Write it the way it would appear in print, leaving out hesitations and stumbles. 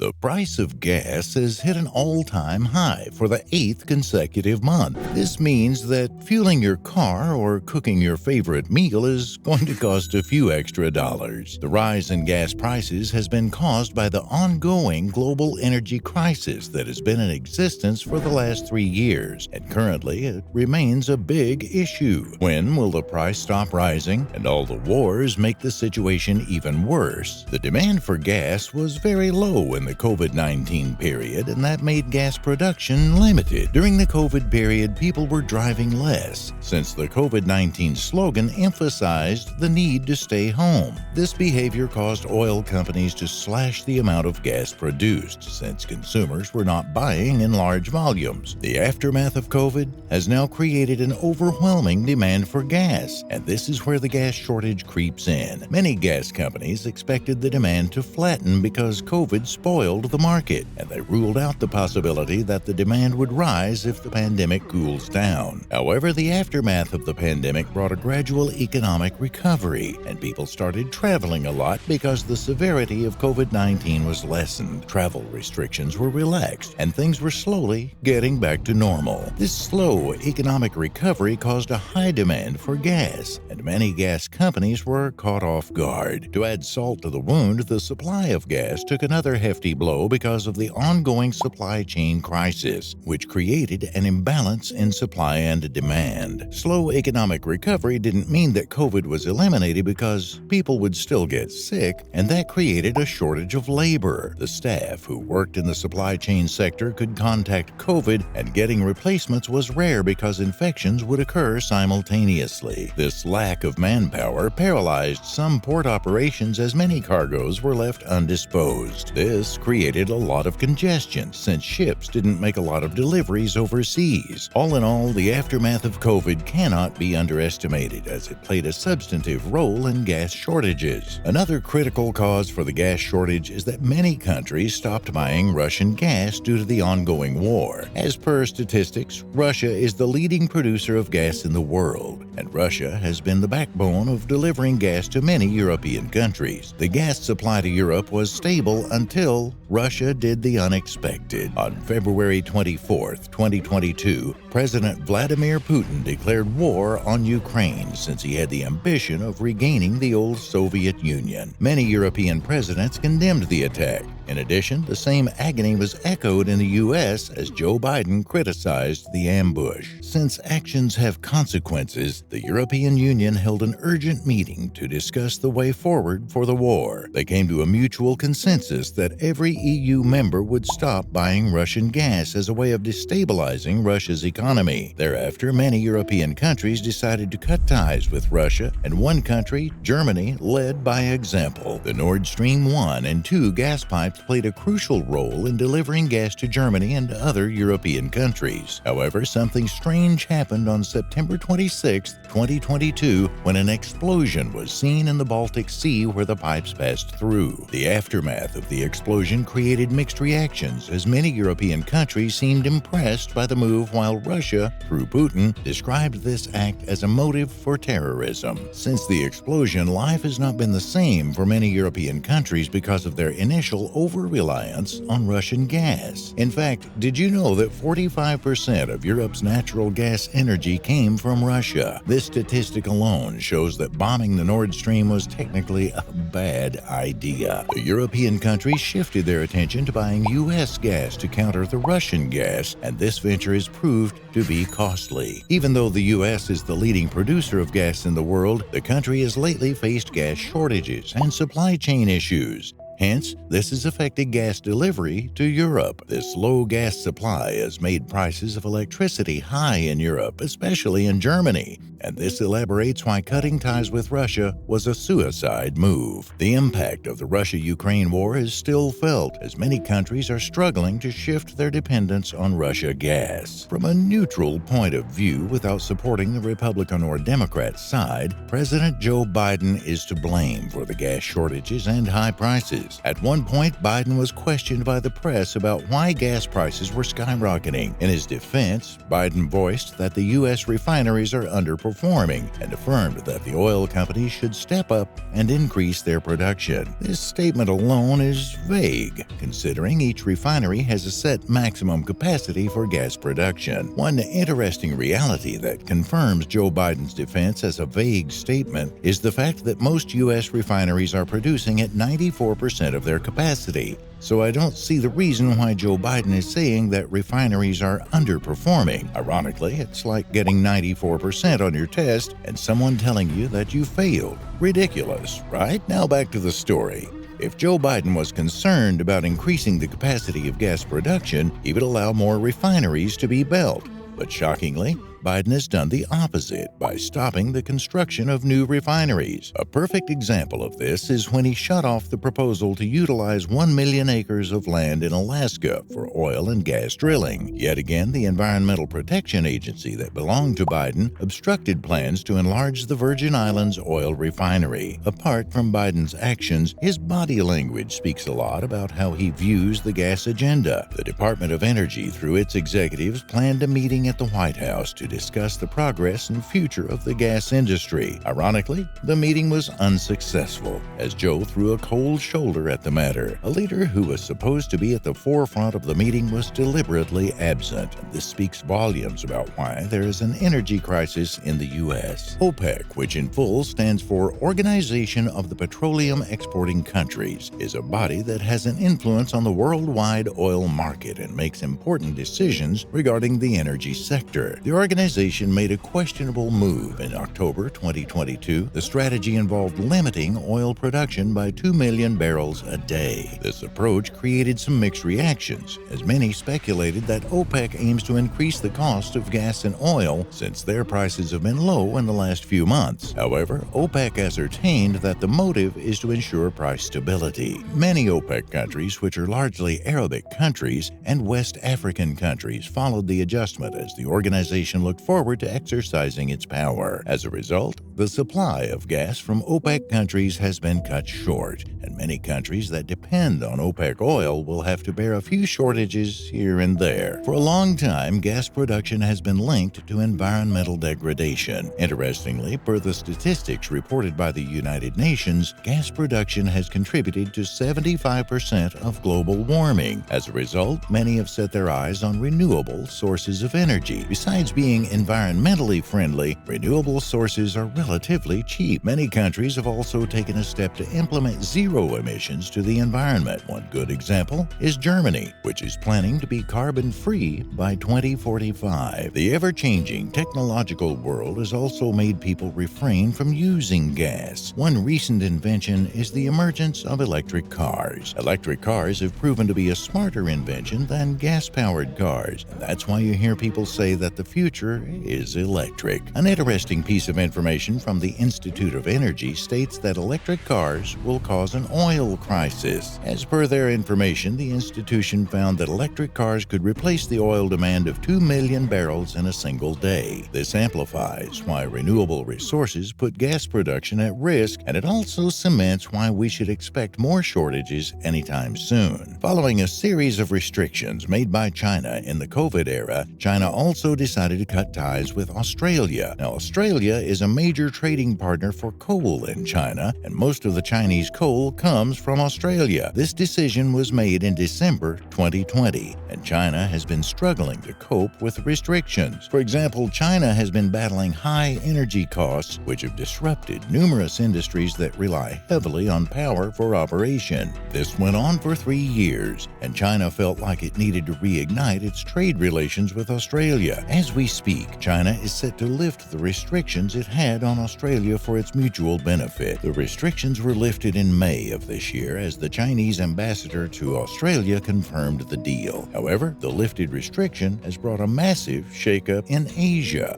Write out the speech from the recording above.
The price of gas has hit an all-time high for the 8th consecutive month. This means that fueling your car or cooking your favorite meal is going to cost a few extra dollars. The rise in gas prices has been caused by the ongoing global energy crisis that has been in existence for the last 3 years, and currently it remains a big issue. When will the price stop rising and all the wars make the situation even worse? The demand for gas was very low in the COVID-19 period, and that made gas production limited. During the COVID period, people were driving less, since the COVID-19 slogan emphasized the need to stay home. This behavior caused oil companies to slash the amount of gas produced, since consumers were not buying in large volumes. The aftermath of COVID has now created an overwhelming demand for gas, and this is where the gas shortage creeps in. Many gas companies expected the demand to flatten because COVID spoiled the market, and they ruled out the possibility that the demand would rise if the pandemic cools down. However, the aftermath of the pandemic brought a gradual economic recovery, and people started traveling a lot because the severity of COVID-19 was lessened. Travel restrictions were relaxed, and things were slowly getting back to normal. This slow economic recovery caused a high demand for gas, and many gas companies were caught off guard. To add salt to the wound, the supply of gas took another hefty blow because of the ongoing supply chain crisis, which created an imbalance in supply and demand. Slow economic recovery didn't mean that COVID was eliminated, because people would still get sick, and that created a shortage of labor. The staff who worked in the supply chain sector could contact COVID, and getting replacements was rare because infections would occur simultaneously. This lack of manpower paralyzed some port operations as many cargoes were left undisposed. This created a lot of congestion, since ships didn't make a lot of deliveries overseas. All in all, the aftermath of COVID cannot be underestimated, as it played a substantive role in gas shortages. Another critical cause for the gas shortage is that many countries stopped buying Russian gas due to the ongoing war. As per statistics, Russia is the leading producer of gas in the world, and Russia has been the backbone of delivering gas to many European countries. The gas supply to Europe was stable until Russia did the unexpected. On February 24, 2022, President Vladimir Putin declared war on Ukraine, since he had the ambition of regaining the old Soviet Union. Many European presidents condemned the attack. In addition, the same agony was echoed in the U.S. as Joe Biden criticized the ambush. Since actions have consequences, the European Union held an urgent meeting to discuss the way forward for the war. They came to a mutual consensus that every EU member would stop buying Russian gas as a way of destabilizing Russia's economy. Thereafter, many European countries decided to cut ties with Russia, and one country, Germany, led by example. The Nord Stream 1 and 2 gas pipes played a crucial role in delivering gas to Germany and other European countries. However, something strange happened on September 26, 2022, when an explosion was seen in the Baltic Sea where the pipes passed through. The aftermath of the explosion created mixed reactions, as many European countries seemed impressed by the move, while Russia, through Putin, described this act as a motive for terrorism. Since the explosion, life has not been the same for many European countries because of their initial over-reliance on Russian gas. In fact, did you know that 45% of Europe's natural gas energy came from Russia? This statistic alone shows that bombing the Nord Stream was technically a bad idea. The European countries shifted their attention to buying U.S. gas to counter the Russian gas, and this venture has proved to be costly. Even though the U.S. is the leading producer of gas in the world, the country has lately faced gas shortages and supply chain issues. Hence, this has affected gas delivery to Europe. This low gas supply has made prices of electricity high in Europe, especially in Germany, and this elaborates why cutting ties with Russia was a suicide move. The impact of the Russia-Ukraine war is still felt, as many countries are struggling to shift their dependence on Russia gas. From a neutral point of view, without supporting the Republican or Democrat side, President Joe Biden is to blame for the gas shortages and high prices. prices. At one point, Biden was questioned by the press about why gas prices were skyrocketing. In his defense, Biden voiced that the U.S. refineries are underperforming and affirmed that the oil companies should step up and increase their production. This statement alone is vague, considering each refinery has a set maximum capacity for gas production. One interesting reality that confirms Joe Biden's defense as a vague statement is the fact that most U.S. refineries are producing at 94% of their capacity. So I don't see the reason why Joe Biden is saying that refineries are underperforming. Ironically, it's like getting 94% on your test and someone telling you that you failed. Ridiculous, right? Now back to the story. If Joe Biden was concerned about increasing the capacity of gas production, he would allow more refineries to be built. But shockingly, Biden has done the opposite by stopping the construction of new refineries. A perfect example of this is when he shut off the proposal to utilize 1 million acres of land in Alaska for oil and gas drilling. Yet again, the Environmental Protection Agency that belonged to Biden obstructed plans to enlarge the Virgin Islands oil refinery. Apart from Biden's actions, his body language speaks a lot about how he views the gas agenda. The Department of Energy, through its executives, planned a meeting at the White House to discuss the progress and future of the gas industry. Ironically, the meeting was unsuccessful, as Joe threw a cold shoulder at the matter. A leader who was supposed to be at the forefront of the meeting was deliberately absent. This speaks volumes about why there is an energy crisis in the U.S. OPEC, which in full stands for Organization of the Petroleum Exporting Countries, is a body that has an influence on the worldwide oil market and makes important decisions regarding the energy sector. The organization made a questionable move in October 2022. The strategy involved limiting oil production by 2 million barrels a day. This approach created some mixed reactions, as many speculated that OPEC aims to increase the cost of gas and oil since their prices have been low in the last few months. However, OPEC ascertained that the motive is to ensure price stability. Many OPEC countries, which are largely Arabic countries, and West African countries followed the adjustment as the organization looked forward to exercising its power. As a result, the supply of gas from OPEC countries has been cut short, and many countries that depend on OPEC oil will have to bear a few shortages here and there. For a long time, gas production has been linked to environmental degradation. Interestingly, per the statistics reported by the United Nations, gas production has contributed to 75% of global warming. As a result, many have set their eyes on renewable sources of energy. Besides being environmentally friendly, renewable sources are relatively cheap. Many countries have also taken a step to implement zero emissions to the environment. One good example is Germany, which is planning to be carbon-free by 2045. The ever-changing technological world has also made people refrain from using gas. One recent invention is the emergence of electric cars. Electric cars have proven to be a smarter invention than gas-powered cars, and that's why you hear people say that the future is electric. An interesting piece of information from the Institute of Energy states that electric cars will cause an oil crisis. As per their information, the institution found that electric cars could replace the oil demand of 2 million barrels in a single day. This amplifies why renewable resources put gas production at risk, and it also cements why we should expect more shortages anytime soon. Following a series of restrictions made by China in the COVID era, China also decided to cut ties with Australia. Now, Australia is a major trading partner for coal in China, and most of the Chinese coal comes from Australia. This decision was made in December 2020, and China has been struggling to cope with restrictions. For example, China has been battling high energy costs, which have disrupted numerous industries that rely heavily on power for operation. This went on for 3 years, and China felt like it needed to reignite its trade relations with Australia. As we speak, China is set to lift the restrictions it had on Australia for its mutual benefit. The restrictions were lifted in May of this year as the Chinese ambassador to Australia confirmed the deal. However, the lifted restriction has brought a massive shakeup in Asia.